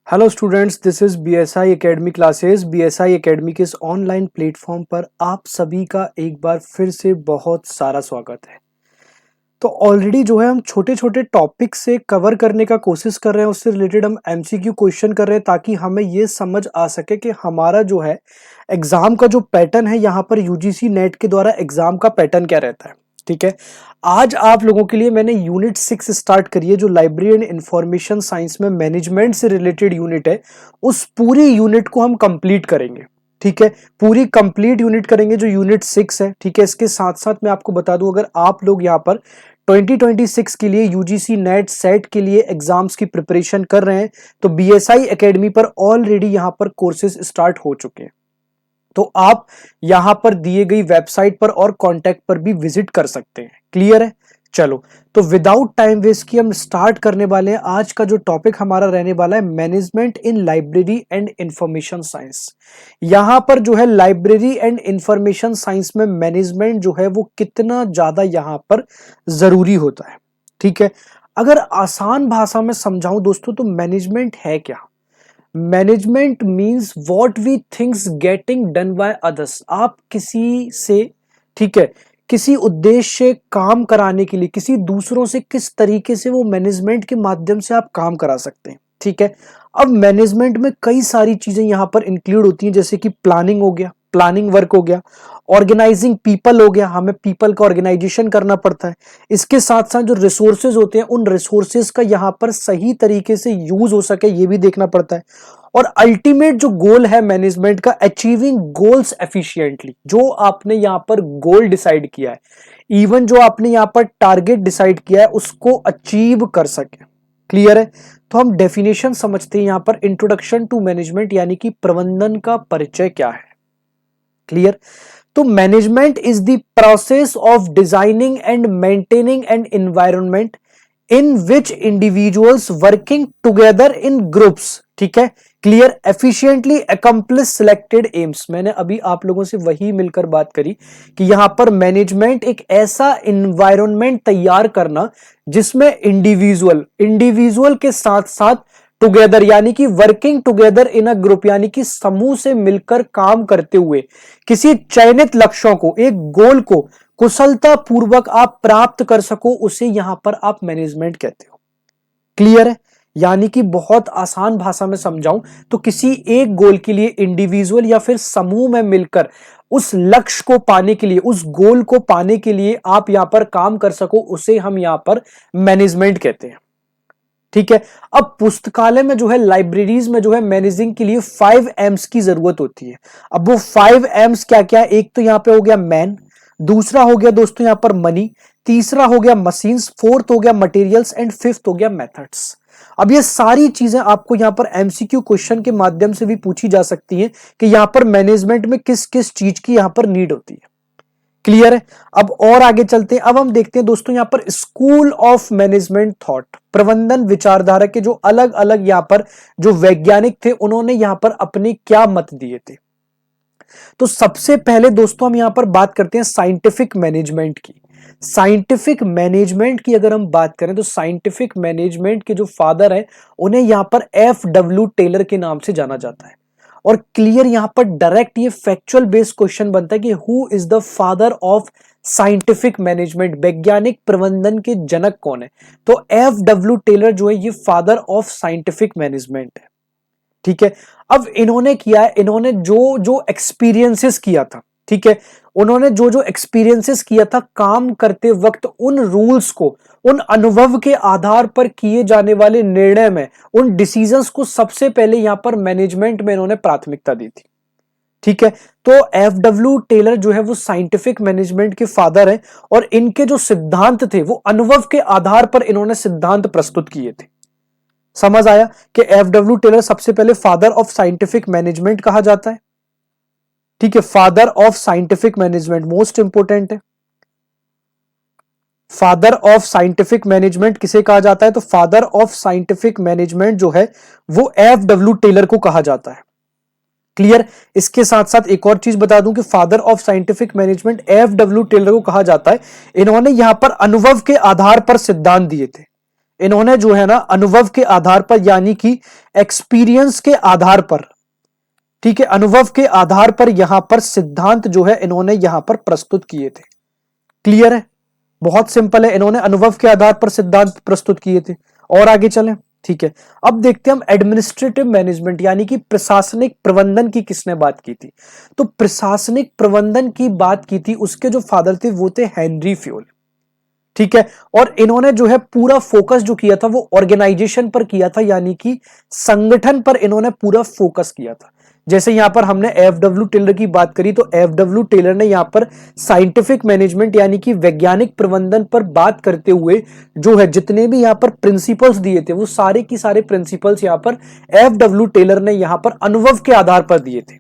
Hello students, this is BSI academy classes. BSI academy के इस online platform पर आप सभी का एक बार फिर से बहुत सारा स्वागत है। तो ऑलरेडी जो है हम छोटे छोटे टॉपिक से कवर करने का कोशिश कर रहे हैं, उससे रिलेटेड हम एमसीक्यू क्वेश्चन कर रहे हैं ताकि हमें ये समझ आ सके कि हमारा जो है एग्जाम का जो पैटर्न है यहाँ पर यूजीसी नेट के द्वारा एग्जाम का पैटर्न क्या रहता है। ठीक है, आज आप लोगों के लिए मैंने यूनिट 6 स्टार्ट करी है, जो लाइब्रेरी एंड इंफॉर्मेशन साइंस में मैनेजमेंट से रिलेटेड यूनिट है। उस पूरी यूनिट को हम कंप्लीट करेंगे। ठीक है, पूरी कंप्लीट यूनिट करेंगे जो यूनिट 6 है। ठीक है, इसके साथ साथ मैं आपको बता दूं, अगर आप लोग यहाँ पर 2026 के लिए यूजीसी नेट सेट के लिए एग्जाम्स की प्रिपरेशन कर रहे हैं तो बीएसआई एकेडमी पर ऑलरेडी यहाँ पर कोर्सेज स्टार्ट हो चुके हैं। तो आप यहां पर दिए गई वेबसाइट पर और कांटेक्ट पर भी विजिट कर सकते हैं। क्लियर है? चलो, तो विदाउट टाइम वेस्ट किए हम स्टार्ट करने वाले हैं। आज का जो टॉपिक हमारा रहने वाला है management in library and information science. यहां पर जो है लाइब्रेरी एंड इंफॉर्मेशन साइंस में मैनेजमेंट जो है वो कितना ज्यादा यहां पर जरूरी होता है। ठीक है, अगर आसान भाषा में समझाऊं दोस्तों तो मैनेजमेंट है क्या? Management means what we things getting done by others. आप किसी से, ठीक है, किसी उद्देश्य से काम कराने के लिए किसी दूसरों से किस तरीके से वो मैनेजमेंट के माध्यम से आप काम करा सकते हैं। ठीक है, अब मैनेजमेंट में कई सारी चीजें यहां पर इंक्लूड होती हैं, जैसे कि प्लानिंग हो गया, प्लानिंग वर्क हो गया, ऑर्गेनाइजिंग पीपल हो गया, हमें पीपल का ऑर्गेनाइजेशन करना पड़ता है। इसके साथ साथ जो रिसोर्सेज होते हैं उन रिसोर्सेज का यहाँ पर सही तरीके से यूज हो सके ये भी देखना पड़ता है। और अल्टीमेट जो गोल है मैनेजमेंट का, अचीविंग गोल्स एफिशिएंटली। जो आपने यहाँ पर गोल डिसाइड किया है, इवन जो आपने यहाँ पर टारगेट डिसाइड किया है, उसको अचीव कर सके। क्लियर है? तो हम डेफिनेशन समझते हैं यहाँ पर, इंट्रोडक्शन टू मैनेजमेंट, यानी कि प्रबंधन का परिचय क्या है। क्लियर? तो management is the process of designing and maintaining an environment in which individuals working together in groups, ठीक है, clear, efficiently accomplish selected aims. मैंने अभी आप लोगों से वही मिलकर बात करी कि यहां पर मैनेजमेंट एक ऐसा एनवायरनमेंट तैयार करना जिसमें इंडिविजुअल के साथ साथ टुगेदर, यानी कि working together in a group, यानी कि समूह से मिलकर काम करते हुए किसी चयनित लक्ष्यों को, एक गोल को कुशलता पूर्वक आप प्राप्त कर सको, उसे यहां पर आप मैनेजमेंट कहते हो। क्लियर है? यानी कि बहुत आसान भाषा में समझाऊं तो किसी एक गोल के लिए इंडिविजुअल या फिर समूह में मिलकर उस लक्ष्य को पाने के लिए, उस गोल को पाने के लिए आप यहां पर काम कर सको, उसे हम यहां पर मैनेजमेंट कहते हैं। ठीक है, अब पुस्तकालय में जो है, लाइब्रेरीज में जो है, मैनेजिंग के लिए 5 एम्स की जरूरत होती है। अब वो 5 एम्स क्या क्या है? एक तो यहां पे हो गया मैन, दूसरा हो गया दोस्तों यहां पर मनी, तीसरा हो गया मशीन्स, फोर्थ हो गया मटेरियल्स एंड फिफ्थ हो गया मेथड्स। अब ये सारी चीजें आपको यहां पर एमसीक्यू क्वेश्चन के माध्यम से भी पूछी जा सकती हैं कि यहां पर मैनेजमेंट में किस किस चीज की यहां पर नीड होती है। क्लियर है? अब और आगे चलते हैं। अब हम देखते हैं दोस्तों यहां पर स्कूल ऑफ मैनेजमेंट थॉट, प्रबंधन विचारधारा के जो अलग अलग यहां पर जो वैज्ञानिक थे, उन्होंने यहां पर अपने क्या मत दिए थे। तो सबसे पहले दोस्तों हम यहां पर बात करते हैं साइंटिफिक मैनेजमेंट की। साइंटिफिक मैनेजमेंट की अगर हम बात करें तो साइंटिफिक मैनेजमेंट के जो फादर हैं उन्हें यहां पर एफ.डब्ल्यू. टेलर के नाम से जाना जाता है। और क्लियर यहां पर डायरेक्ट ये फैक्चुअल बेस्ड क्वेश्चन बनता है कि who is the father of scientific management, वैज्ञानिक प्रबंधन के जनक कौन है? तो एफ.डब्ल्यू. टेलर जो है ये फादर ऑफ साइंटिफिक मैनेजमेंट है। ठीक है, अब इन्होंने किया है, इन्होंने जो जो एक्सपीरियंसेस किया था, ठीक है, उन्होंने जो जो एक्सपीरियंसेस किया था काम करते वक्त, उन रूल्स को, उन अनुभव के आधार पर किए जाने वाले निर्णय में, उन डिसीजंस को सबसे पहले यहां पर मैनेजमेंट में इन्होंने प्राथमिकता दी थी। ठीक है, तो एफ.डब्ल्यू. टेलर जो है वो साइंटिफिक मैनेजमेंट के फादर हैं और इनके जो सिद्धांत थे वो अनुभव के आधार पर इन्होंने सिद्धांत प्रस्तुत किए थे। समझ आया कि एफ.डब्ल्यू. टेलर सबसे पहले फादर ऑफ साइंटिफिक मैनेजमेंट कहा जाता है। ठीक है, father of scientific management most important है। फादर ऑफ साइंटिफिक मैनेजमेंट किसे कहा जाता है? तो फादर ऑफ साइंटिफिक मैनेजमेंट जो है वो एफ.डब्ल्यू. टेलर को कहा जाता है। क्लियर? इसके साथ साथ एक और चीज बता दूं कि father of scientific management F W. Taylor को कहा जाता है, इन्होंने यहां पर अनुभव के आधार पर सिद्धांत दिए थे। इन्होंने जो है ना अनुभव के आधार पर यानी कि एक्सपीरियंस के आधार पर, ठीक है, अनुभव के आधार पर यहां पर सिद्धांत जो है इन्होंने यहां पर प्रस्तुत किए थे। क्लियर है, बहुत सिंपल है, इन्होंने अनुभव के आधार पर सिद्धांत प्रस्तुत किए थे। और आगे चलें, ठीक है। अब देखते हैं हम एडमिनिस्ट्रेटिव मैनेजमेंट यानी कि प्रशासनिक प्रबंधन की किसने बात की थी। तो प्रशासनिक प्रबंधन की बात की थी, उसके जो फादर थे वो थे हेनरी फ्योल, ठीक है। और इन्होंने जो है पूरा फोकस जो किया था वो ऑर्गेनाइजेशन पर किया था, यानी कि संगठन पर इन्होंने पूरा फोकस किया था। जैसे यहां पर हमने एफडब्ल्यू टेलर की बात करी, तो एफडब्ल्यू टेलर ने यहां पर साइंटिफिक मैनेजमेंट यानी कि वैज्ञानिक प्रबंधन पर बात करते हुए जो है जितने भी यहां पर प्रिंसिपल्स दिए थे वो सारे की सारे प्रिंसिपल्स यहां पर एफडब्ल्यू टेलर ने यहां पर अनुभव के आधार पर दिए थे,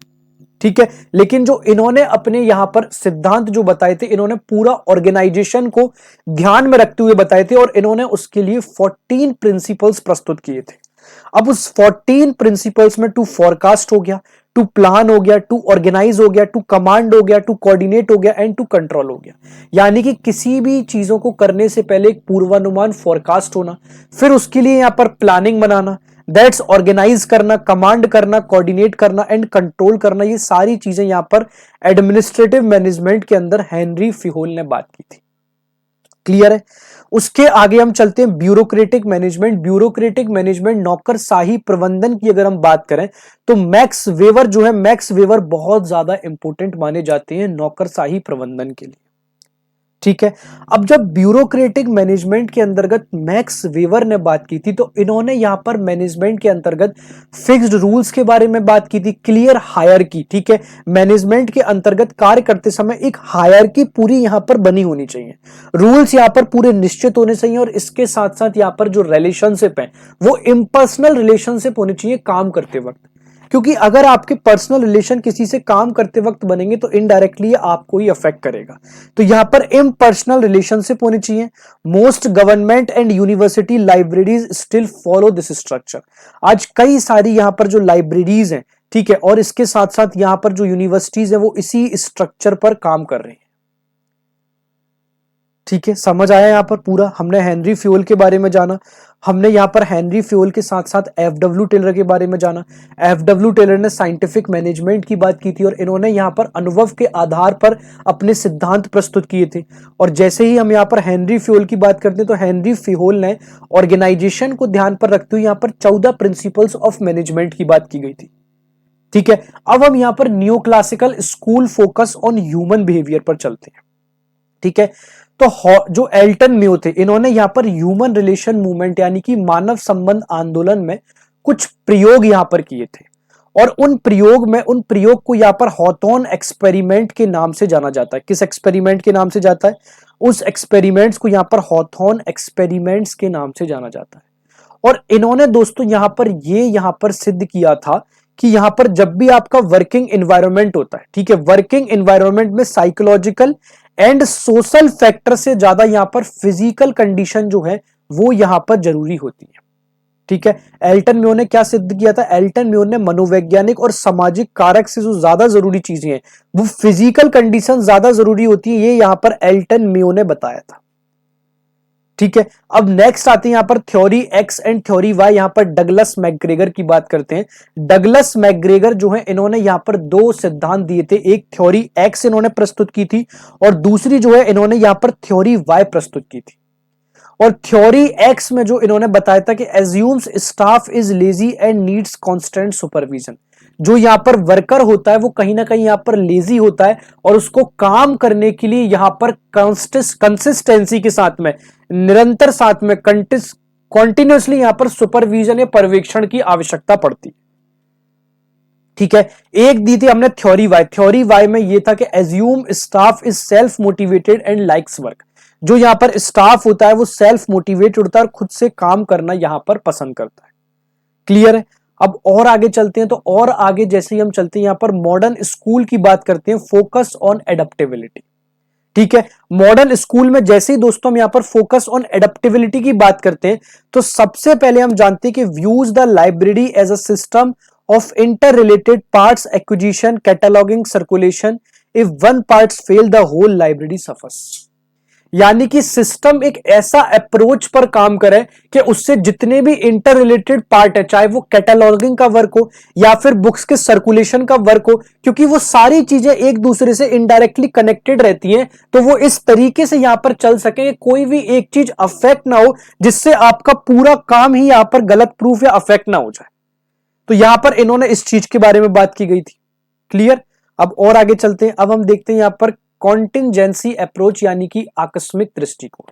ठीक है। लेकिन जो इन्होंने अपने यहां पर सिद्धांत जो बताए थे, इन्होंने पूरा ऑर्गेनाइजेशन को ध्यान में रखते हुए बताए थे और इन्होंने उसके लिए 14 प्रिंसिपल्स प्रस्तुत किए थे। अब उस 14 प्रिंसिपल्स में टू फोरकास्ट हो गया, टू प्लान हो गया, टू ऑर्गेनाइज हो गया, टू कमांड हो गया, टू कोऑर्डिनेट हो गया एंड टू कंट्रोल हो गया। यानी कि किसी भी चीजों को करने से पहले एक पूर्वानुमान फोरकास्ट होना, फिर उसके लिए यहां पर प्लानिंग बनाना, दैट्स ऑर्गेनाइज करना, कमांड करना, कोऑर्डिनेट करना एंड कंट्रोल करना, ये सारी चीजें यहां पर एडमिनिस्ट्रेटिव मैनेजमेंट के अंदर हेनरी फ्योल ने बात की थी। क्लियर है। उसके आगे हम चलते हैं ब्यूरोक्रेटिक मैनेजमेंट। ब्यूरोक्रेटिक मैनेजमेंट नौकरशाही प्रबंधन की अगर हम बात करें तो मैक्स वेबर जो है, मैक्स वेबर बहुत ज्यादा इंपॉर्टेंट माने जाते हैं नौकरशाही प्रबंधन के लिए, ठीक है। अब जब ब्यूरोक्रेटिक मैनेजमेंट के अंतर्गत मैक्स वेबर ने बात की थी तो इन्होंने यहां पर मैनेजमेंट के अंतर्गत फिक्स्ड रूल्स के बारे में बात की थी, क्लियर हायरार्की, ठीक है। मैनेजमेंट के अंतर्गत कार्य करते समय एक हायरार्की पूरी यहां पर बनी होनी चाहिए, रूल्स यहां पर पूरे निश्चित होने चाहिए और इसके साथ साथ यहां पर जो रिलेशनशिप है वो इम्पर्सनल रिलेशनशिप होने चाहिए काम करते वक्त, क्योंकि अगर आपके पर्सनल रिलेशन किसी से काम करते वक्त बनेंगे तो इनडायरेक्टली आपको ही अफेक्ट करेगा। तो यहां पर इम्पर्सनल रिलेशनशिप होनी चाहिए। Most government and university libraries still follow this structure. आज कई सारी यहां पर जो लाइब्रेरीज हैं, ठीक है, और इसके साथ साथ यहां पर जो यूनिवर्सिटीज है वो इसी स्ट्रक्चर पर काम कर रही है, ठीक है। समझ आया यहां पर पूरा। हमने हेनरी फ्योल के बारे में जाना, हमने यहां पर हेनरी फ्योल के साथ साथ एफडब्ल्यू टेलर के बारे में जाना। एफडब्ल्यू टेलर ने साइंटिफिक मैनेजमेंट की बात की थी और इन्होंने यहां पर अनुभव के आधार पर अपने सिद्धांत प्रस्तुत किए थे। और जैसे ही हम यहां पर हेनरी फ्योल की बात करते हैं तो हेनरी फ्योल ने ऑर्गेनाइजेशन को ध्यान पर रखते हुए यहां पर 14 प्रिंसिपल्स ऑफ मैनेजमेंट की बात की गई थी, ठीक है। अब हम यहां पर new classical school focus on human behaviour पर चलते हैं, ठीक है। तो जो एल्टन म्यू थे, इन्होंने यहां पर ह्यूमन रिलेशन मूवमेंट यानी कि मानव संबंध आंदोलन में कुछ प्रयोग यहां पर किए थे और उन प्रयोग को यहां पर हॉथॉर्न एक्सपेरिमेंट के नाम से जाना जाता है। किस एक्सपेरिमेंट के नाम से जाता है? उस एक्सपेरिमेंट्स को यहां पर हॉथॉर्न एक्सपेरिमेंट्स के नाम से जाना जाता है। और इन्होंने दोस्तों यहां पर सिद्ध किया था कि यहां पर जब भी आपका वर्किंग एनवायरनमेंट होता है, ठीक है, वर्किंग एनवायरनमेंट में साइकोलॉजिकल एंड सोशल फैक्टर से ज्यादा यहां पर फिजिकल कंडीशन जो है वो यहां पर जरूरी होती है, ठीक है। एल्टन म्यो ने क्या सिद्ध किया था? एल्टन म्यो ने मनोवैज्ञानिक और सामाजिक कारक से जो ज्यादा जरूरी चीजें हैं वो फिजिकल कंडीशन ज्यादा जरूरी होती है, ये यहां पर एल्टन म्यो ने बताया था, ठीक है। अब नेक्स्ट आते हैं यहां पर theory X and theory Y. यहां पर डगलस मैकग्रेगर की बात करते हैं। डगलस मैकग्रेगर जो है इन्होंने यहां पर दो सिद्धांत दिए थे, एक थ्योरी एक्स इन्होंने प्रस्तुत की थी और दूसरी जो है इन्होंने यहां पर थ्योरी वाई प्रस्तुत की थी। और थ्योरी एक्स में जो इन्होंने बताया था कि assumes staff is lazy and needs constant supervision. जो यहां पर वर्कर होता है वो कहीं ना कहीं यहां पर लेजी होता है और उसको काम करने के लिए यहां पर कंसिस्टेंसी के साथ में, निरंतर साथ में कॉन्टिन्यूसली यहां पर सुपरविजन या पर्यवेक्षण की आवश्यकता पड़ती, ठीक है। एक दी थी हमने थ्योरी वाई। थ्योरी वाई में यह था कि assume staff is self motivated and likes work. जो यहां पर स्टाफ होता है वो सेल्फ मोटिवेटेड होता है और खुद से काम करना यहां पर पसंद करता है। क्लियर है। अब और आगे चलते हैं, तो और आगे जैसे ही हम चलते हैं यहां पर मॉडर्न स्कूल की बात करते हैं, फोकस ऑन एडेप्टेबिलिटी, ठीक है। मॉडर्न स्कूल में जैसे ही दोस्तों हम यहां पर फोकस ऑन एडेप्टेबिलिटी की बात करते हैं तो सबसे पहले हम जानते हैं कि views the library as a system of inter related parts, acquisition, cataloguing, circulation. If one part fail the whole library suffers. यानी कि सिस्टम एक ऐसा अप्रोच पर काम करे कि उससे जितने भी इंटर रिलेटेड पार्ट है, चाहे वो कैटलॉगिंग का वर्क हो या फिर बुक्स के सर्कुलेशन का वर्क हो, क्योंकि वो सारी चीजें एक दूसरे से इनडायरेक्टली कनेक्टेड रहती हैं, तो वो इस तरीके से यहां पर चल सके कोई भी एक चीज अफेक्ट ना हो, जिससे आपका पूरा काम ही यहां पर गलत प्रूफ या अफेक्ट ना हो जाए। तो यहां पर इन्होंने इस चीज के बारे में बात की गई थी। क्लियर। अब और आगे चलते हैं। अब हम देखते हैं यहां पर कॉन्टिंजेंसी अप्रोच यानी कि आकस्मिक दृष्टिकोण।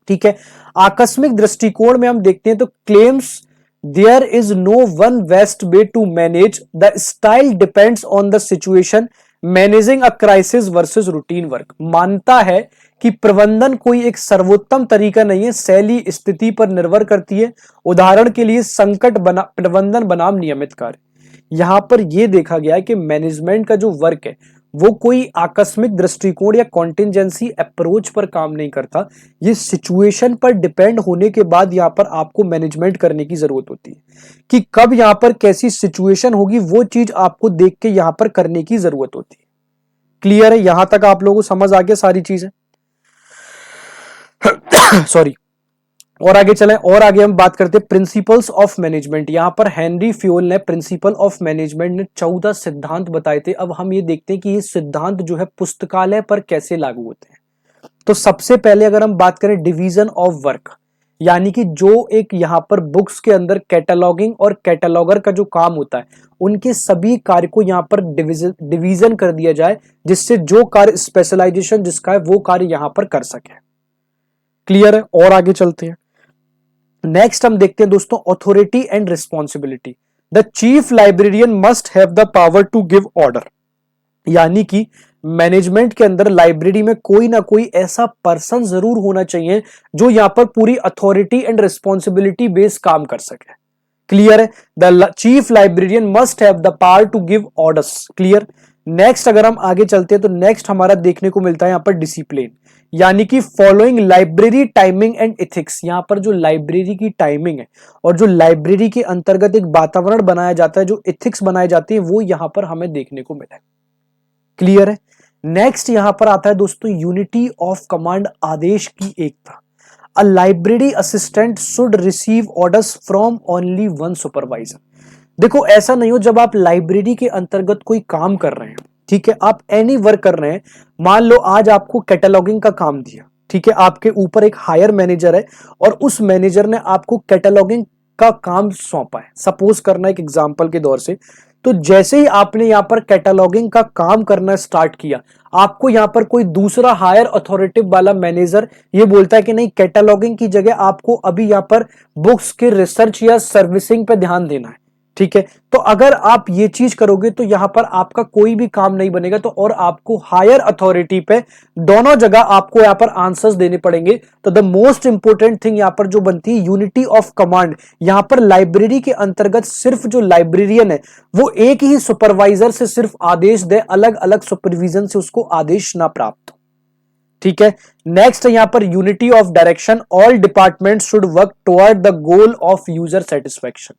ठीक है, आकस्मिक दृष्टिकोण में हम देखते हैं तो claims there is no one best way to manage the style depends on the situation managing a crisis versus routine work. मानता है कि प्रबंधन कोई एक सर्वोत्तम तरीका नहीं है, शैली स्थिति पर निर्भर करती है। उदाहरण के लिए संकट प्रबंधन बनाम नियमित कार्य। यहां पर यह देखा गया है कि मैनेजमेंट का जो वर्क है वो कोई आकस्मिक दृष्टिकोण या कॉन्टिंजेंसी अप्रोच पर काम नहीं करता। ये सिचुएशन पर डिपेंड होने के बाद यहां पर आपको मैनेजमेंट करने की जरूरत होती है कि कब यहां पर कैसी सिचुएशन होगी, वो चीज आपको देख के यहां पर करने की जरूरत होती है। क्लियर है? यहां तक आप लोगों को समझ आ गया सारी चीजें? सॉरी। और आगे चलें, और आगे हम बात करते हैं प्रिंसिपल्स ऑफ मैनेजमेंट। यहां पर हेनरी फ्योल ने प्रिंसिपल ऑफ मैनेजमेंट ने 14 सिद्धांत बताए थे। अब हम ये देखते हैं कि ये सिद्धांत जो है पुस्तकालय पर कैसे लागू होते हैं। तो सबसे पहले अगर हम बात करें डिवीजन ऑफ वर्क, यानी कि जो एक यहां पर बुक्स के अंदर कैटलॉगिंग और कैटलॉगर का जो काम होता है, उनके सभी कार्य को यहां पर डिवीजन कर दिया जाए, जिससे जो कार्य स्पेशलाइजेशन जिसका है वो कार्य यहां पर कर सके। क्लियर है? और आगे चलते हैं। नेक्स्ट हम देखते हैं दोस्तों authority and responsibility. The chief librarian must have the power to give order. यानी कि मैनेजमेंट के अंदर लाइब्रेरी में कोई ना कोई ऐसा पर्सन जरूर होना चाहिए जो यहां पर पूरी अथॉरिटी एंड रिस्पॉन्सिबिलिटी बेस्ड काम कर सके। क्लियर है? The chief librarian must have the power to give orders. Clear. Next अगर हम आगे चलते हैं तो नेक्स्ट हमारा देखने को मिलता है यहां पर डिसिप्लिन, यानी कि following library timing and ethics. यहां पर जो लाइब्रेरी की टाइमिंग है और जो लाइब्रेरी के अंतर्गत एक वातावरण बनाया जाता है, जो एथिक्स बनाए जाते हैं, वो यहां पर हमें देखने को मिला। क्लियर है? नेक्स्ट यहां पर आता है दोस्तों यूनिटी ऑफ कमांड, आदेश की एकता। A library assistant should receive orders from only one supervisor. देखो ऐसा नहीं हो जब आप लाइब्रेरी के अंतर्गत कोई काम कर रहे हैं, ठीक है, आप एनी वर्क कर रहे हैं, मान लो आज आपको कैटलॉगिंग का काम दिया, ठीक है, आपके ऊपर एक हायर मैनेजर है और उस मैनेजर ने आपको कैटलॉगिंग का काम सौंपा है, सपोज करना एक एग्जांपल के दौर से। तो जैसे ही आपने यहां पर कैटलॉगिंग का काम करना स्टार्ट किया, आपको यहां पर कोई दूसरा हायर अथॉरिटेटिव वाला मैनेजर ये बोलता है कि नहीं, कैटलॉगिंग की जगह आपको अभी यहां पर बुक्स के रिसर्च या सर्विसिंग पे ध्यान देना है। ठीक है, तो अगर आप ये चीज करोगे तो यहां पर आपका कोई भी काम नहीं बनेगा, तो और आपको हायर अथॉरिटी पे दोनों जगह आपको यहां पर आंसर्स देने पड़ेंगे। तो द मोस्ट इंपोर्टेंट थिंग यहां पर जो बनती है यूनिटी ऑफ कमांड। यहां पर लाइब्रेरी के अंतर्गत सिर्फ जो लाइब्रेरियन है वो एक ही सुपरवाइजर से सिर्फ आदेश दे, अलग अलग सुपरविजन से उसको आदेश ना प्राप्त हो। ठीक है, नेक्स्ट यहां पर unity of direction. All department should work toward the goal of user satisfaction.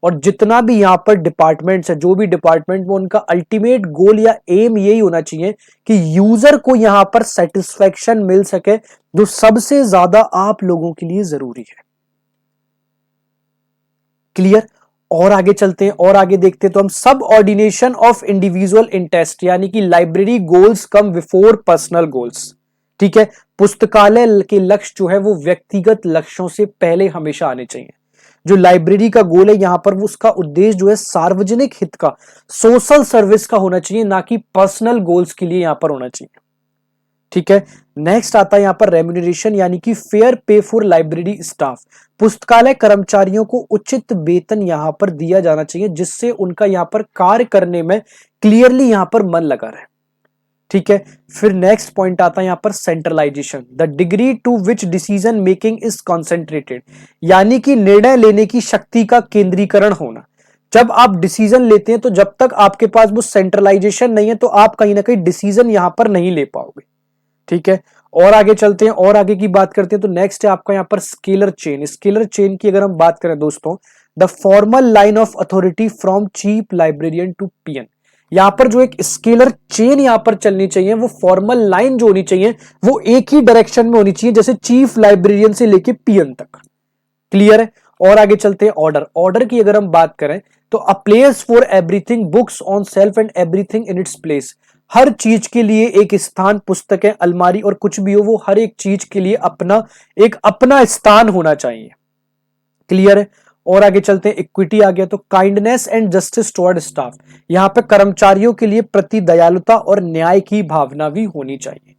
और जितना भी यहां पर डिपार्टमेंट्स है, जो भी डिपार्टमेंट में, उनका अल्टीमेट गोल या एम यही होना चाहिए कि यूजर को यहां पर सेटिस्फेक्शन मिल सके, जो सबसे ज्यादा आप लोगों के लिए जरूरी है। क्लियर। और आगे चलते हैं, और आगे देखते हैं तो हम सब ऑर्डिनेशन ऑफ इंडिविजुअल इंटरेस्ट, यानी कि library goals come before personal goals. ठीक है, पुस्तकालय के लक्ष्य जो है वो व्यक्तिगत लक्ष्यों से पहले हमेशा आने चाहिए। जो लाइब्रेरी का गोल है यहां पर, वो उसका उद्देश्य जो है सार्वजनिक हित का, सोशल सर्विस का होना चाहिए, ना कि पर्सनल गोल्स के लिए यहां पर होना चाहिए। ठीक है, नेक्स्ट आता है यहां पर रेम्यूनरेशन, यानी कि फेयर पे फॉर लाइब्रेरी स्टाफ। पुस्तकालय कर्मचारियों को उचित वेतन यहां पर दिया जाना चाहिए, जिससे उनका यहां पर कार्य करने में क्लियरली यहां पर मन लगा रहे। ठीक है, फिर नेक्स्ट पॉइंट आता है यहां पर centralisation. The degree to which decision making is concentrated, यानी कि निर्णय लेने की शक्ति का केंद्रीकरण होना। जब आप डिसीजन लेते हैं तो जब तक आपके पास वो सेंट्रलाइजेशन नहीं है तो आप कहीं ना कहीं डिसीजन यहां पर नहीं ले पाओगे। ठीक है, और आगे चलते हैं, और आगे की बात करते हैं तो नेक्स्ट है आपका यहां पर स्केलर चेन। स्केलर चेन की अगर हम बात करें दोस्तों, the formal line of authority from chief librarian to peon, यहाँ पर जो एक स्केलर चेन यहाँ पर चलनी चाहिए, वो फॉर्मल लाइन जो होनी चाहिए वो एक ही डायरेक्शन में होनी चाहिए, जैसे चीफ लाइब्रेरियन से लेके पीएन तक। क्लियर है? और आगे चलते हैं ऑर्डर। ऑर्डर की अगर हम बात करें तो a place for everything, books on shelf and everything in its place. हर चीज के लिए एक स्थान, पुस्तकें, अलमारी और कुछ भी हो, वो हर एक चीज के लिए अपना स्थान होना चाहिए। क्लियर है? और आगे चलते हैं, इक्विटी आ गया तो kindness and justice toward staff. यहां पे कर्मचारियों के लिए प्रति दयालुता और न्याय की भावना भी होनी चाहिए।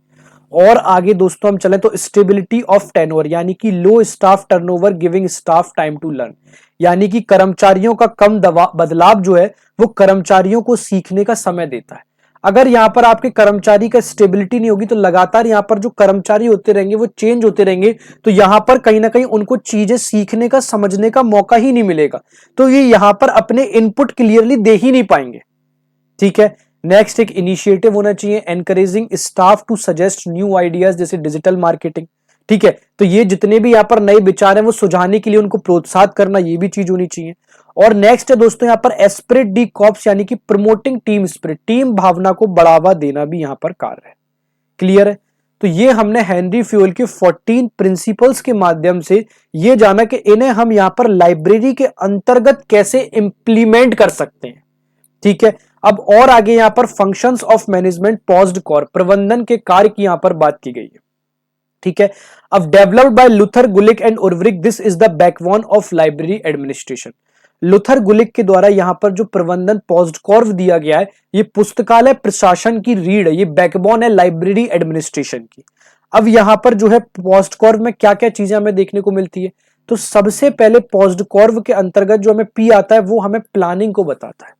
और आगे दोस्तों हम चलें तो स्टेबिलिटी ऑफ टेनोर, यानी कि low staff turnover giving staff time to learn, यानी कि कर्मचारियों का कम बदलाव जो है वो कर्मचारियों को सीखने का समय देता है। अगर यहां पर आपके कर्मचारी का स्टेबिलिटी नहीं होगी तो लगातार यहां पर जो कर्मचारी होते रहेंगे वो चेंज होते रहेंगे, तो यहां पर कहीं ना कहीं उनको चीजें सीखने का, समझने का मौका ही नहीं मिलेगा, तो ये यहां पर अपने इनपुट क्लियरली दे ही नहीं पाएंगे। ठीक है? नेक्स्ट एक इनिशिएटिव होना चाहिए, encouraging staff to suggest new ideas, जैसे डिजिटल मार्केटिंग। ठीक है? तो ये जितने भी यहाँ पर नए विचार हैं वो सुझाने के लिए उनको प्रोत्साहित करना, ये भी चीज होनी चाहिए। और नेक्स्ट है दोस्तों यहाँ पर एस्पिरिट डी कॉर्प्स, यानी कि प्रमोटिंग टीम स्पिरिट, टीम भावना को बढ़ावा देना भी यहाँ पर कार्य है। क्लियर है? तो ये हमने हेनरी फ्यूल के 14 प्रिंसिपल्स के माध्यम से ये जाना कि इन्हें हम यहाँ पर लाइब्रेरी के अंतर्गत कैसे इंप्लीमेंट कर सकते हैं। ठीक है? अब और आगे यहां पर functions of management paused core, प्रबंधन के कार्य की यहां पर बात की गई है। ठीक है? अब developed by Luther, Gulick and Urwick, this is the backbone of library administration. Luther, Gulick के द्वारा यहां पर जो प्रबंधन पॉज्ड कॉर्व दिया गया है, ये पुस्तकालय प्रशासन की रीढ़ है, ये बैकबोन है लाइब्रेरी एडमिनिस्ट्रेशन की। अब यहां पर जो है पॉज्ड कॉर्व में क्या क्या चीजें हमें देखने को मिलती है, तो सबसे पहले पॉज्ड कॉर्व के अंतर्गत जो हमें पी आता है वो हमें प्लानिंग को बताता है।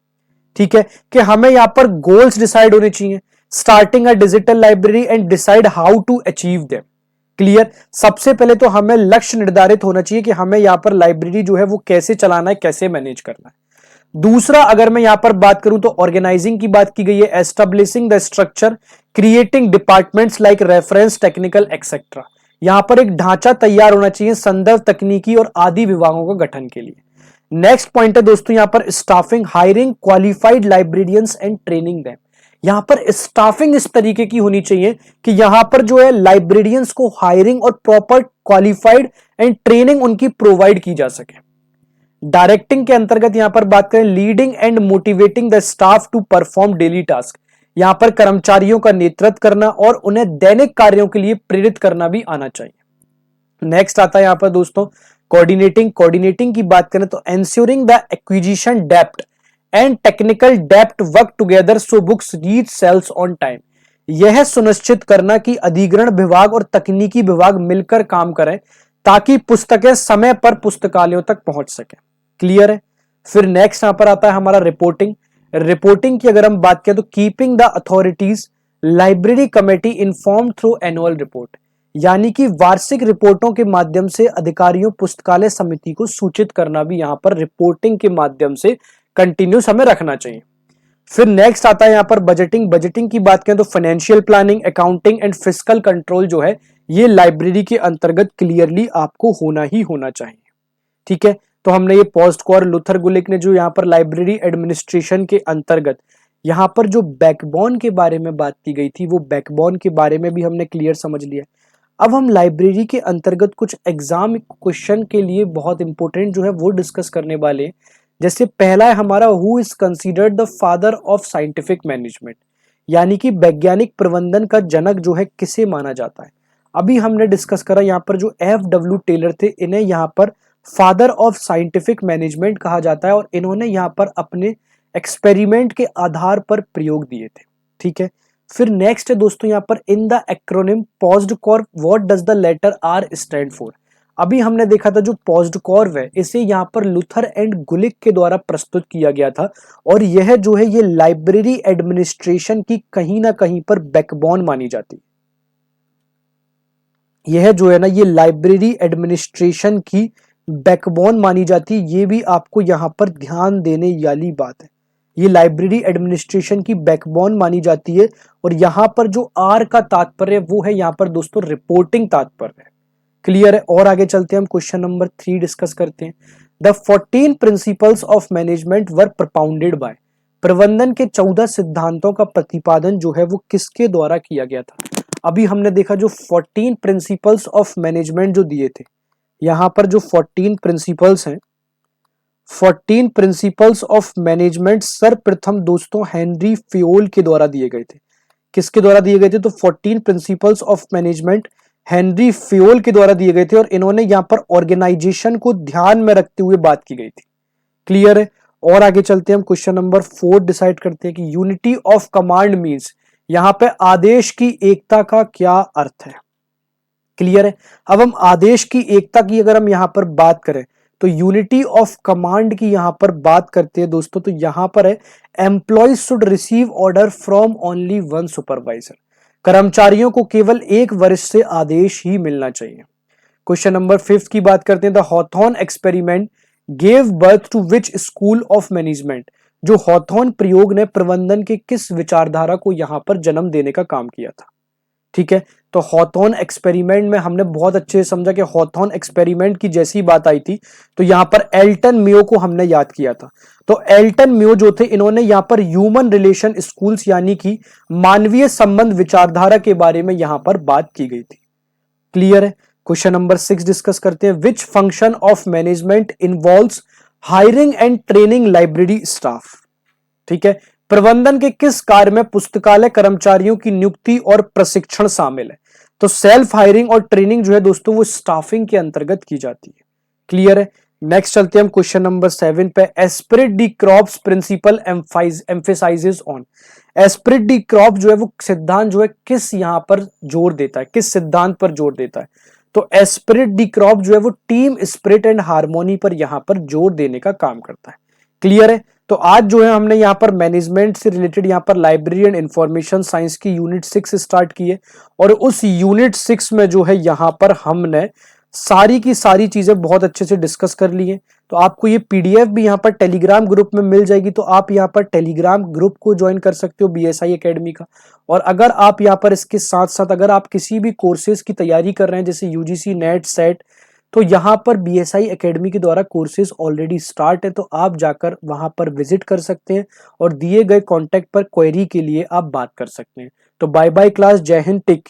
ठीक है? कि हमें यहां पर गोल्स डिसाइड होने चाहिए, starting a digital library and decide how to achieve them. Clear? सबसे पहले तो हमें लक्ष्य निर्धारित होना चाहिए कि हमें यहां पर लाइब्रेरी जो है वो कैसे चलाना है, कैसे मैनेज करना है। दूसरा अगर मैं यहां पर बात करूं तो ऑर्गेनाइजिंग की बात की गई है, establishing the structure, creating departments like reference, technical etcetera. यहां पर एक ढांचा तैयार होना चाहिए संदर्भ, तकनीकी और आदि विभागों का गठन के लिए। नेक्स्ट पॉइंट है दोस्तों यहां पर staffing, hiring qualified librarians and training them. यहां पर स्टाफिंग इस तरीके की होनी चाहिए कि यहां पर जो है लाइब्रेरियंस को हायरिंग और प्रॉपर क्वालिफाइड एंड ट्रेनिंग उनकी प्रोवाइड की जा सके। डायरेक्टिंग के अंतर्गत यहां पर बात करें, leading and motivating the staff to perform daily task. यहां पर कर्मचारियों का नेतृत्व करना और उन्हें दैनिक कार्यों के लिए प्रेरित करना भी आना चाहिए। नेक्स्ट आता है यहां पर दोस्तों कोऑर्डिनेटिंग। कोऑर्डिनेटिंग की बात करें तो ensuring the acquisition depth and technical depth work together so books reach shelves on time. यह सुनिश्चित करना कि अधिग्रहण विभाग और तकनीकी विभाग मिलकर काम करें ताकि पुस्तकें समय पर पुस्तकालयों तक पहुंच सके। क्लियर है? फिर नेक्स्ट यहां पर आता है हमारा रिपोर्टिंग। रिपोर्टिंग की अगर हम बात करें तो keeping the authorities, library committee inform through annual report, यानी कि वार्षिक रिपोर्टों के माध्यम से अधिकारियों, पुस्तकालय समिति को सूचित करना भी यहां पर रिपोर्टिंग के माध्यम से कंटिन्यूस हमें रखना चाहिए। फिर नेक्स्ट आता है यहां पर बजटिंग। बजटिंग की बात करें तो financial planning, accounting and fiscal control जो है ये लाइब्रेरी के अंतर्गत क्लियरली आपको होना ही होना चाहिए। ठीक है? तो हमने ये पॉस्ट कॉर, लुथर, गुलिक ने जो यहाँ पर लाइब्रेरी एडमिनिस्ट्रेशन के अंतर्गत यहाँ पर जो बैकबोन के बारे में बात की गई थी, वो बैकबोन के बारे में भी हमने क्लियर समझ लिया। अब हम लाइब्रेरी के अंतर्गत कुछ एग्जाम क्वेश्चन के लिए बहुत इंपॉर्टेंट जो है वो डिस्कस करने वाले हैं। जैसे पहला है हमारा, who is considered the father of scientific management, यानी कि वैज्ञानिक प्रबंधन का जनक जो है किसे माना जाता है। अभी हमने डिस्कस करा यहाँ पर जो F.W. टेलर थे, इन्हें यहाँ पर फादर ऑफ साइंटिफिक मैनेजमेंट कहा जाता है और इन्होंने यहाँ पर अपने एक्सपेरिमेंट के आधार पर प्रयोग दिए थे। ठीक है? फिर नेक्स्ट है दोस्तों यहाँ पर in the acronym POSDCORB what does the letter R stand for. अभी हमने देखा था जो पॉज्ड कॉर्व है इसे यहाँ पर लुथर एंड गुलिक के द्वारा प्रस्तुत किया गया था और यह जो है ये लाइब्रेरी एडमिनिस्ट्रेशन की कहीं ना कहीं पर बैकबोन मानी जाती है। यह जो है ना ये लाइब्रेरी एडमिनिस्ट्रेशन की बैकबोन मानी जाती है, ये भी आपको यहाँ पर ध्यान देने वाली बात है। ये लाइब्रेरी एडमिनिस्ट्रेशन की बैकबोन मानी जाती है और यहाँ पर जो आर का तात्पर्य वो है यहाँ पर दोस्तों रिपोर्टिंग तात्पर्य है। क्लियर है? और आगे चलते हैं, हम क्वेश्चन नंबर 3 डिस्कस करते हैं। The 14 principles of management were propounded by. प्रबंधन के 14 सिद्धांतों का प्रतिपादन जो है वो किसके द्वारा किया गया था? अभी हमने देखा जो 14 प्रिंसिपल्स ऑफ मैनेजमेंट जो दिए थे, यहां पर जो 14 प्रिंसिपल्स हैं, 14 प्रिंसिपल्स ऑफ मैनेजमेंट सर्वप्रथम दोस्तों हेनरी फियोल के द्वारा दिए गए थे। किसके द्वारा दिए गए थे? तो 14 प्रिंसिपल्स ऑफ मैनेजमेंट हेनरी फियोल के द्वारा दिए गए थे और इन्होंने यहां पर ऑर्गेनाइजेशन को ध्यान में रखते हुए बात की गई थी। क्लियर है? और आगे चलते हैं, हम क्वेश्चन नंबर 4 डिसाइड करते हैं कि यूनिटी ऑफ कमांड मींस, यहां पे आदेश की एकता का क्या अर्थ है? क्लियर है? अब हम आदेश की एकता की अगर हम यहां पर बात करें तो यूनिटी ऑफ कमांड की यहां पर बात करते हैं दोस्तों, तो यहां पर है employee should receive order from only one supervisor, कर्मचारियों को केवल एक वरिष्ठ से आदेश ही मिलना चाहिए। क्वेश्चन नंबर 5 की बात करते हैं, the Hawthorne experiment gave birth to which school of management, जो हॉथॉर्न प्रयोग ने प्रबंधन के किस विचारधारा को यहां पर जन्म देने का काम किया था? ठीक है, तो हॉथॉर्न एक्सपेरिमेंट में हमने बहुत अच्छे से समझा कि हॉथॉर्न एक्सपेरिमेंट की जैसी बात आई थी तो यहां पर एल्टन मेयो को हमने याद किया था। तो एल्टन मेयो जो थे, इन्होंने यहां पर ह्यूमन रिलेशन स्कूल्स यानी कि मानवीय संबंध विचारधारा के बारे में यहां पर बात की गई थी। क्लियर है? क्वेश्चन नंबर 6 डिस्कस करते हैं, which function of management involves hiring and training library staff. ठीक है, प्रबंधन के किस कार्य में पुस्तकालय कर्मचारियों की नियुक्ति और प्रशिक्षण शामिल है? तो सेल्फ हायरिंग और ट्रेनिंग जो है दोस्तों वो स्टाफिंग के अंतर्गत की जाती है। क्लियर है? नेक्स्ट चलते हैं हम क्वेश्चन नंबर 7 पे, esprit de corps principle emphasises on. Esprit de corps जो है वो सिद्धांत जो है किस यहां पर जोर देता है, किस सिद्धांत पर जोर देता है? तो एस्पिरिट डी क्रॉप जो है वो टीम स्पिरिट एंड हार्मोनी पर यहां पर जोर देने का काम करता है। क्लियर है? तो आज जो है हमने यहाँ पर मैनेजमेंट से रिलेटेड यहाँ पर लाइब्रेरी एंड इंफॉर्मेशन साइंस की यूनिट 6 स्टार्ट की है और उस यूनिट 6 में जो है यहाँ पर हमने सारी की सारी चीजें बहुत अच्छे से डिस्कस कर ली है। तो आपको ये पीडीएफ भी यहाँ पर टेलीग्राम ग्रुप में मिल जाएगी, तो आप यहाँ पर टेलीग्राम ग्रुप को ज्वाइन कर सकते हो बीएसआई एकेडमी का। और अगर आप यहाँ पर इसके साथ साथ अगर आप किसी भी कोर्सेज की तैयारी कर रहे हैं जैसे यूजीसी नेट सेट, तो यहाँ पर बीएसआई एकेडमी के द्वारा कोर्सेज ऑलरेडी स्टार्ट है, तो आप जाकर वहां पर विजिट कर सकते हैं और दिए गए कॉन्टैक्ट पर क्वेरी के लिए आप बात कर सकते हैं। तो बाय बाय क्लास, जय हिंद, टेक।